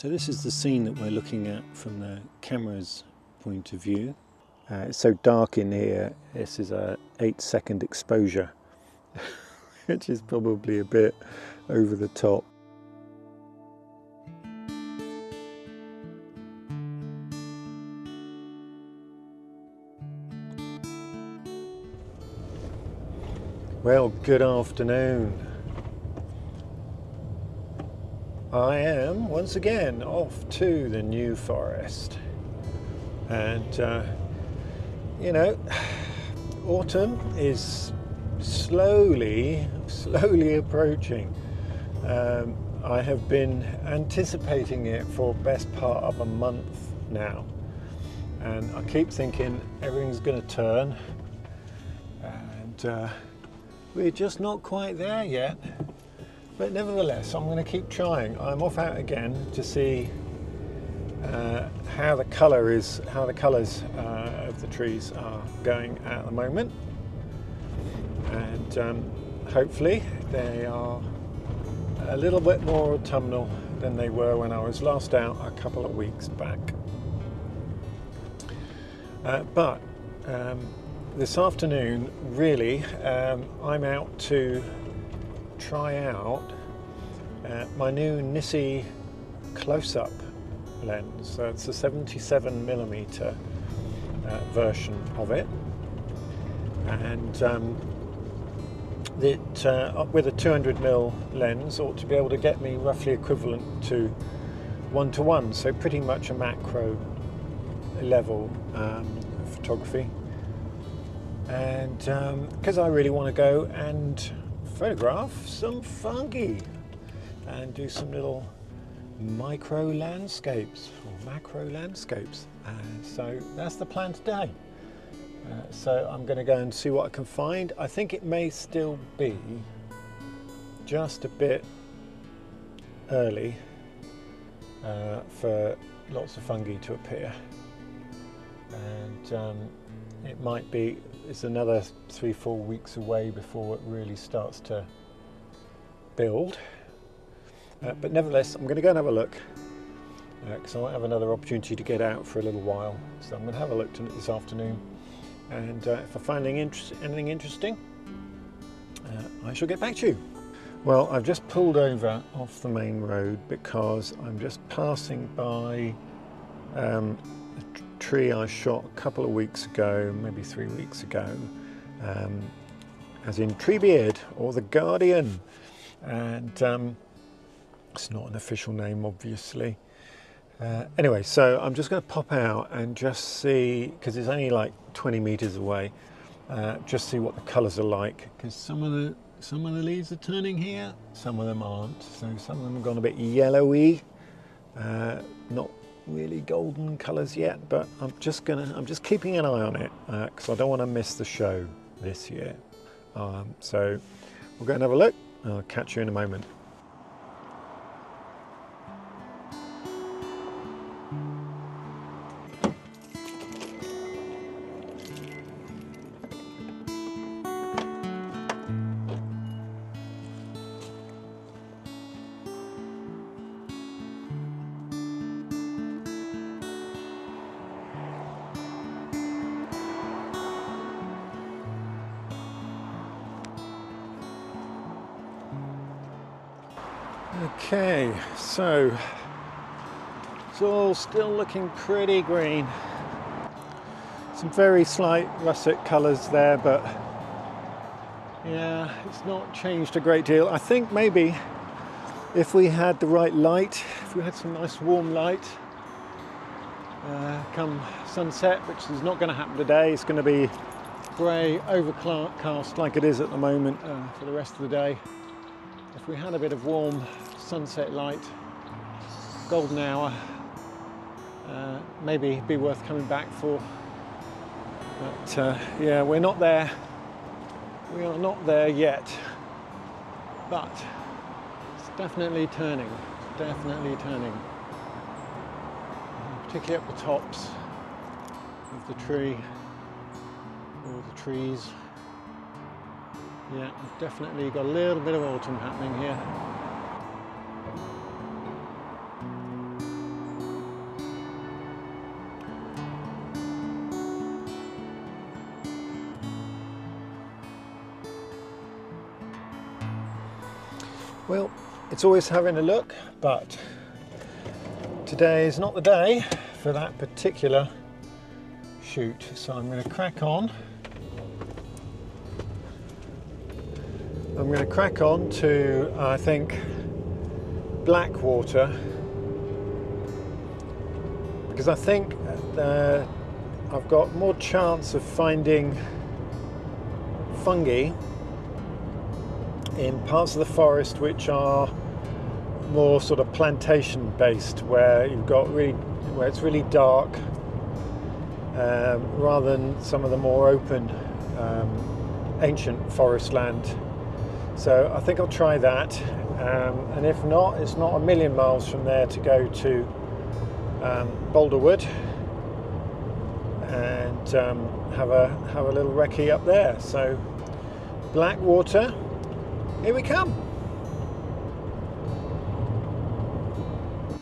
So this is the scene that we're looking at from the camera's point of view. It's so dark in here, this is a 8-second exposure, which is probably a bit over the top. Well, good afternoon. I am once again off to the New Forest, and you know, autumn is slowly approaching. I have been anticipating it for best part of a month now, and I keep thinking everything's going to turn, and we're just not quite there yet. But nevertheless, I'm going to keep trying. I'm off out again to see how the colours of the trees are going at the moment, and hopefully they are a little bit more autumnal than they were when I was last out a couple of weeks back. But this afternoon, really, I'm out to try out my new Nisi close-up lens. So it's a 77mm version of it, and with a 200mm lens ought to be able to get me roughly equivalent to 1:1, so pretty much a macro level photography. And because I really want to go and photograph some fungi and do some little micro landscapes or macro landscapes. So that's the plan today. So I'm going to go and see what I can find. I think it may still be just a bit early for lots of fungi to appear, and it might be it's another 3-4 weeks away before it really starts to build. But nevertheless, I'm going to go and have a look, because I won't have another opportunity to get out for a little while. So I'm going to have a look to it this afternoon, and if I find anything interesting, I shall get back to you. Well, I've just pulled over off the main road because I'm just passing by a tree I shot a couple of weeks ago, maybe 3 weeks ago, as in Treebeard or the Guardian, and it's not an official name, obviously. Anyway, so I'm just going to pop out and just see, because it's only like 20 meters away, just see what the colors are like, because some of the leaves are turning here, some of them aren't. So some of them have gone a bit yellowy, not really golden colors yet, but I'm just keeping an eye on it, because I don't want to miss the show this year. So we'll go and have a look. I'll catch you in a moment. Okay, so it's all still looking pretty green. Some very slight russet colours there, but yeah, it's not changed a great deal. I think maybe if we had the right light, if we had some nice warm light, come sunset, which is not going to happen today, it's going to be grey, overcast like it is at the moment for the rest of the day. If we had a bit of warm sunset light, golden hour, maybe it'd be worth coming back for. But yeah, we're not there. We are not there yet. But it's definitely turning. It's definitely turning. Particularly up the tops of the tree, or the trees. Yeah, we've definitely got a little bit of autumn happening here. Well, it's always having a look, but today is not the day for that particular shoot, so I'm going to crack on. I'm going to crack on to, I think, Blackwater, because I think I've got more chance of finding fungi in parts of the forest which are more sort of plantation based, where you've got where it's really dark, rather than some of the more open ancient forest land. So I think I'll try that, and if not, it's not a million miles from there to go to Boulderwood and have a little recce up there. So Blackwater, here we come.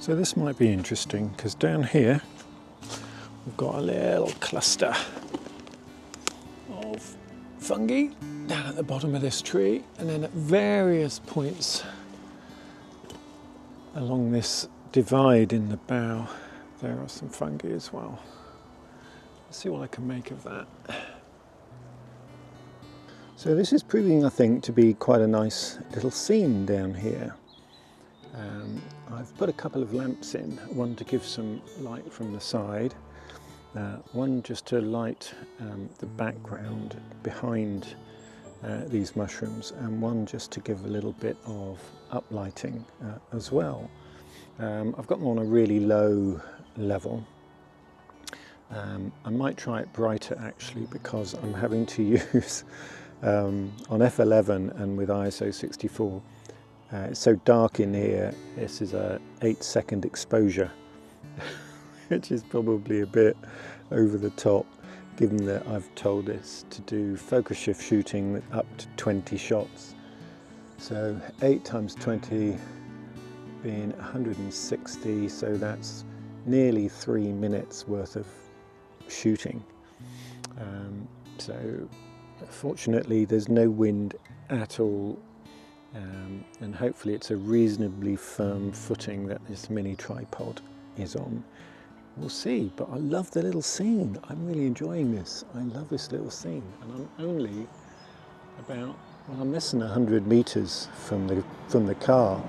So this might be interesting, because down here we've got a little cluster of fungi down at the bottom of this tree, and then at various points along this divide in the bough there are some fungi as well. Let's see what I can make of that. So this is proving, I think, to be quite a nice little scene down here. I've put a couple of lamps in, one to give some light from the side, one just to light the background behind these mushrooms, and one just to give a little bit of uplighting as well. I've got them on a really low level. I might try it brighter actually, because I'm having to use on f11 and with ISO 64, it's so dark in here. This is a 8-second exposure, which is probably a bit over the top, given that I've told this to do focus shift shooting with up to 20 shots. So 8 times 20 being 160, so that's nearly 3 minutes worth of shooting. So fortunately there's no wind at all, and hopefully it's a reasonably firm footing that this mini tripod is on. We'll see, but I love the little scene. I'm really enjoying this. I love this little scene, and I'm only about, well, I'm less than 100 meters from the car.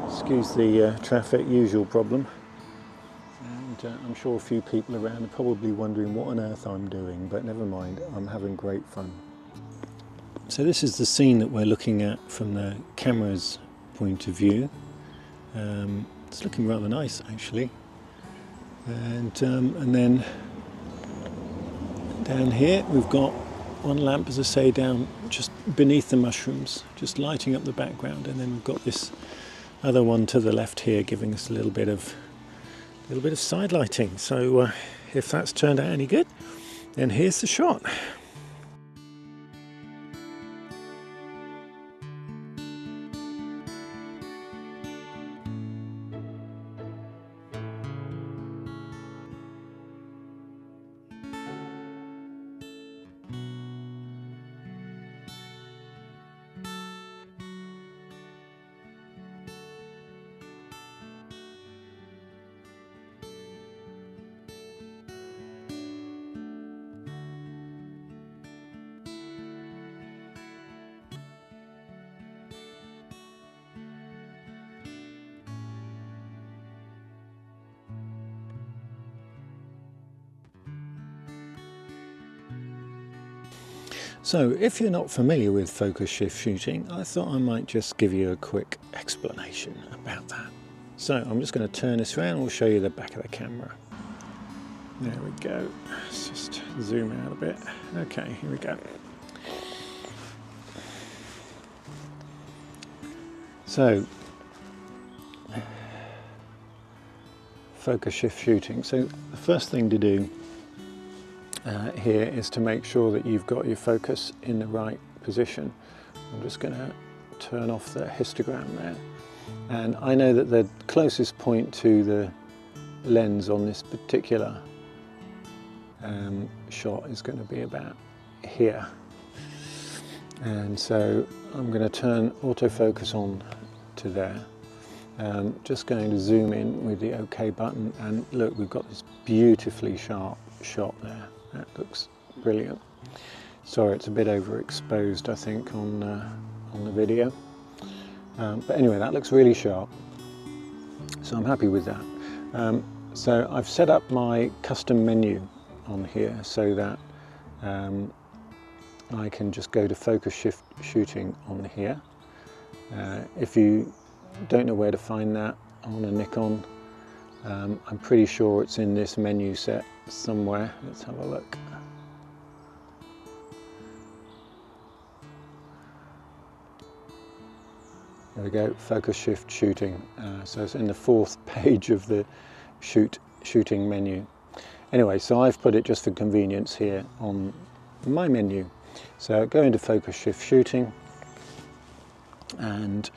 Excuse the traffic, usual problem. And I'm sure a few people around are probably wondering what on earth I'm doing, but never mind, I'm having great fun. So this is the scene that we're looking at from the camera's point of view. It's looking rather nice actually. And then down here we've got one lamp, as I say, down just beneath the mushrooms, just lighting up the background, and then we've got this other one to the left here giving us a little bit of side lighting. So if that's turned out any good, then here's the shot. So if you're not familiar with focus shift shooting, I thought I might just give you a quick explanation about that. So I'm just going to turn this around and we'll show you the back of the camera. There we go. Let's just zoom out a bit. Okay, here we go. So focus shift shooting. So the first thing to do here is to make sure that you've got your focus in the right position. I'm just going to turn off the histogram there, and I know that the closest point to the lens on this particular shot is going to be about here, and so I'm going to turn autofocus on to there. Just going to zoom in with the OK button, and look, we've got this beautifully sharp shot there. That looks brilliant. Sorry, it's a bit overexposed, I think, on the video. But anyway, that looks really sharp. So I'm happy with that. So I've set up my custom menu on here so that I can just go to focus shift shooting on here. If you don't know where to find that on a Nikon, I'm pretty sure it's in this menu set somewhere. Let's have a look. There we go, focus shift shooting. So it's in the 4th page of the shooting menu. Anyway, so I've put it just for convenience here on my menu. So go into focus shift shooting, and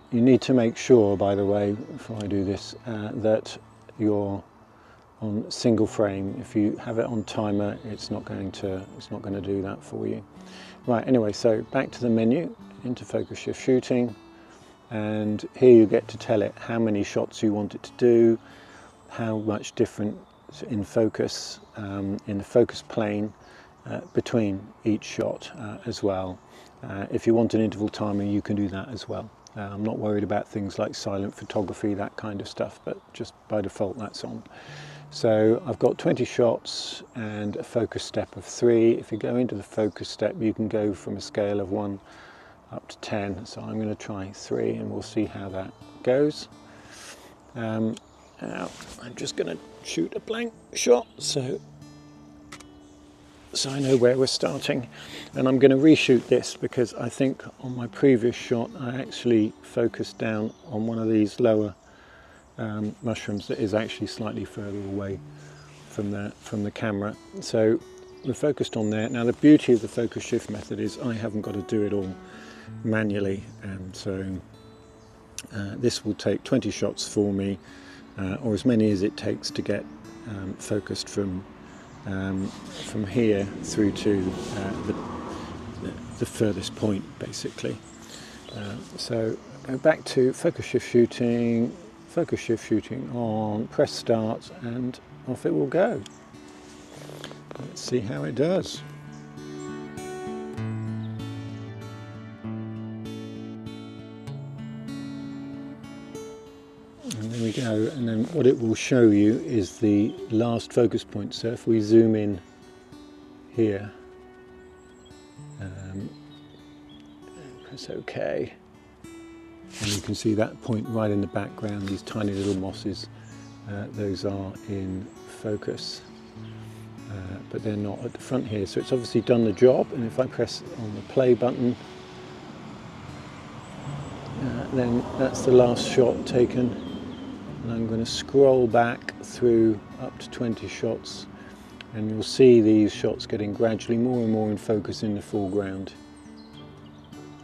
you need to make sure, by the way, before I do this, that you're on single frame. If you have it on timer, it's not going to do that for you. Right, anyway, so back to the menu, into focus shift shooting, and here you get to tell it how many shots you want it to do, how much different in focus, in the focus plane between each shot as well. If you want an interval timer, you can do that as well. I'm not worried about things like silent photography, that kind of stuff, but just by default that's on. So I've got 20 shots and a focus step of 3. If you go into the focus step, you can go from a scale of 1 up to 10. So I'm going to try 3 and we'll see how that goes. Now I'm just going to shoot a blank shot so I know where we're starting, and I'm going to reshoot this because I think on my previous shot I actually focused down on one of these lower mushrooms that is actually slightly further away from the camera. So we're focused on there. Now the beauty of the focus shift method is I haven't got to do it all manually, and so this will take 20 shots for me, or as many as it takes to get focused from here through to the furthest point, basically. So go back to focus shift shooting on, press start, and off it will go. Let's see how it does. And there we go, and then what it will show you is the last focus point. So if we zoom in here, press OK, and you can see that point right in the background, these tiny little mosses, those are in focus, but they're not at the front here, so it's obviously done the job. And if I press on the play button, then that's the last shot taken. And I'm going to scroll back through up to 20 shots, and you'll see these shots getting gradually more and more in focus in the foreground.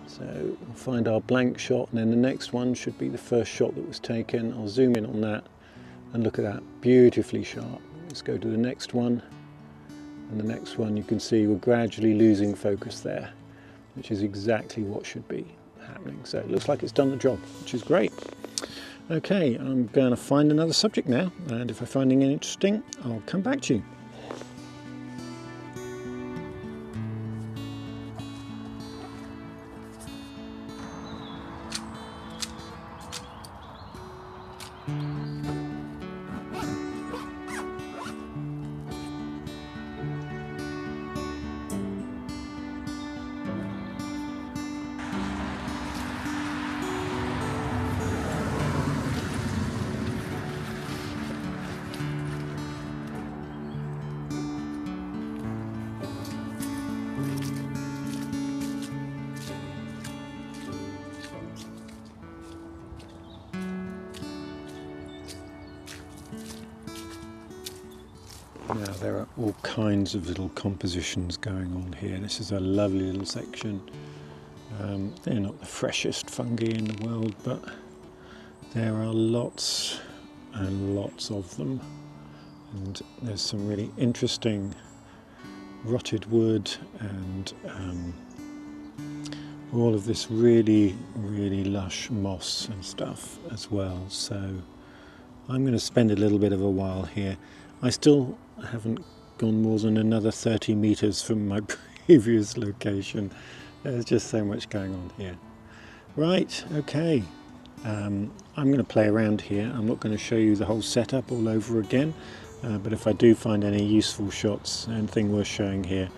So we'll find our blank shot, and then the next one should be the first shot that was taken. I'll zoom in on that, and look at that, beautifully sharp. Let's go to the next one, and the next one you can see we're gradually losing focus there, which is exactly what should be happening. So it looks like it's done the job, which is great. Okay, I'm going to find another subject now, and if I find anything interesting, I'll come back to you. Now there are all kinds of little compositions going on here. This is a lovely little section. They're not the freshest fungi in the world, but there are lots and lots of them. And there's some really interesting rotted wood and all of this really lush moss and stuff as well. So I'm going to spend a little bit of a while here. I still haven't gone more than another 30 meters from my previous location. There's just so much going on here. Right, okay. I'm going to play around here. I'm not going to show you the whole setup all over again, but if I do find any useful shots, anything worth showing here,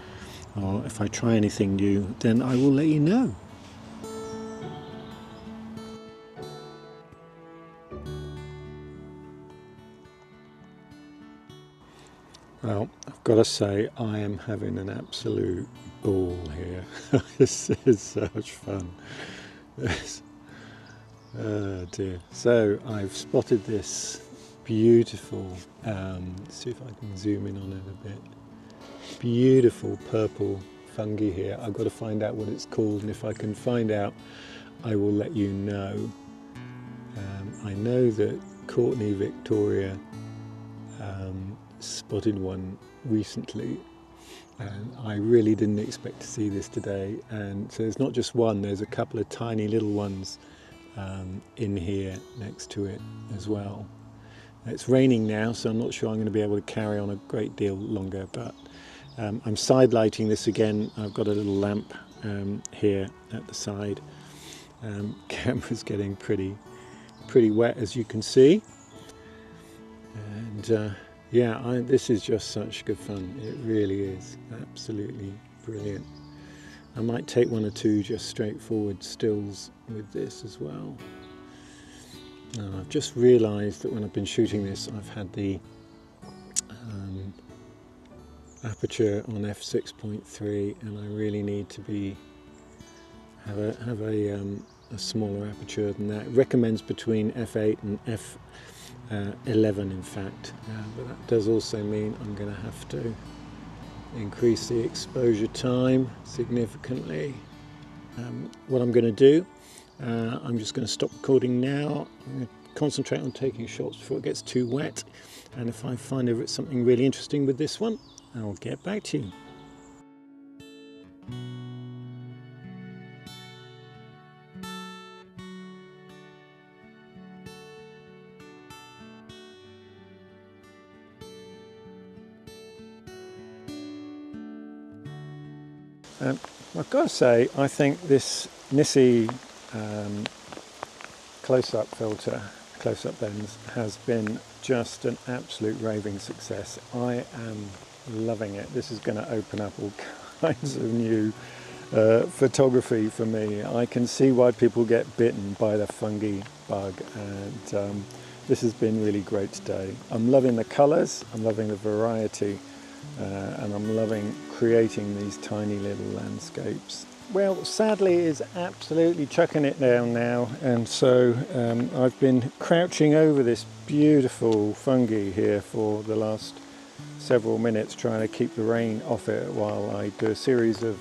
or if I try anything new, then I will let you know. Well, I've got to say, I am having an absolute ball here. This is such fun. Oh dear. So I've spotted this beautiful, let's see if I can zoom in on it a bit, beautiful purple fungi here. I've got to find out what it's called, and if I can find out, I will let you know. I know that Courtney Victoria spotted one recently, and I really didn't expect to see this today. And so there's not just one, there's a couple of tiny little ones in here next to it as well. It's raining now, so I'm not sure I'm going to be able to carry on a great deal longer, but I'm side lighting this again. I've got a little lamp here at the side. Camera's getting pretty wet, as you can see, and yeah, this is just such good fun. It really is absolutely brilliant. I might take one or two just straightforward stills with this as well. I've just realised that when I've been shooting this, I've had the aperture on f6.3, and I really need to have a smaller aperture than that. It recommends between f8 and f11 in fact, but that does also mean I'm going to have to increase the exposure time significantly. What I'm going to do, I'm just going to stop recording now. I'm going to concentrate on taking shots before it gets too wet, and if I find something really interesting with this one, I'll get back to you. I've got to say, I think this Nisi close-up filter, close-up lens, has been just an absolute raving success. I am loving it. This is going to open up all kinds of new photography for me. I can see why people get bitten by the fungi bug, and this has been really great today. I'm loving the colours, I'm loving the variety, and I'm loving creating these tiny little landscapes. Well, sadly is absolutely chucking it down now, and so I've been crouching over this beautiful fungi here for the last several minutes, trying to keep the rain off it while I do a series of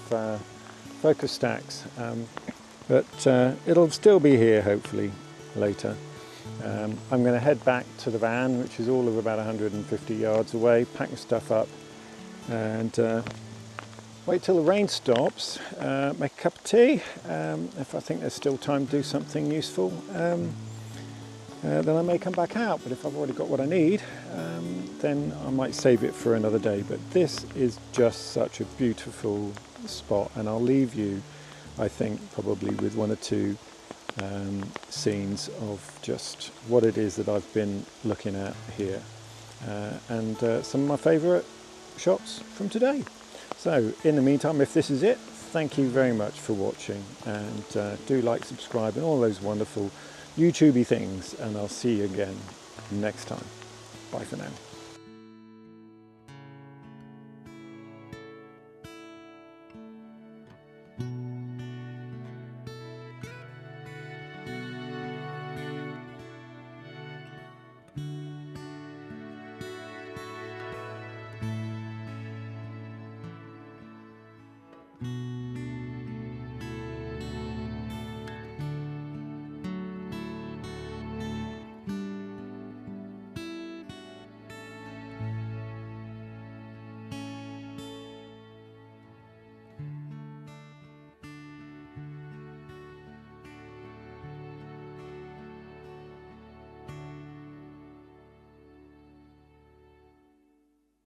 focus stacks, but it'll still be here hopefully later. I'm going to head back to the van, which is all of about 150 yards away, pack the stuff up, and wait till the rain stops, make a cup of tea. If I think there's still time to do something useful, then I may come back out. But if I've already got what I need, then I might save it for another day. But this is just such a beautiful spot, and I'll leave you, I think, probably with one or two scenes of just what it is that I've been looking at here, and some of my favourite shots from today. So in the meantime, if this is it, thank you very much for watching, and do like, subscribe, and all those wonderful YouTubey things, and I'll see you again next time. Bye for now.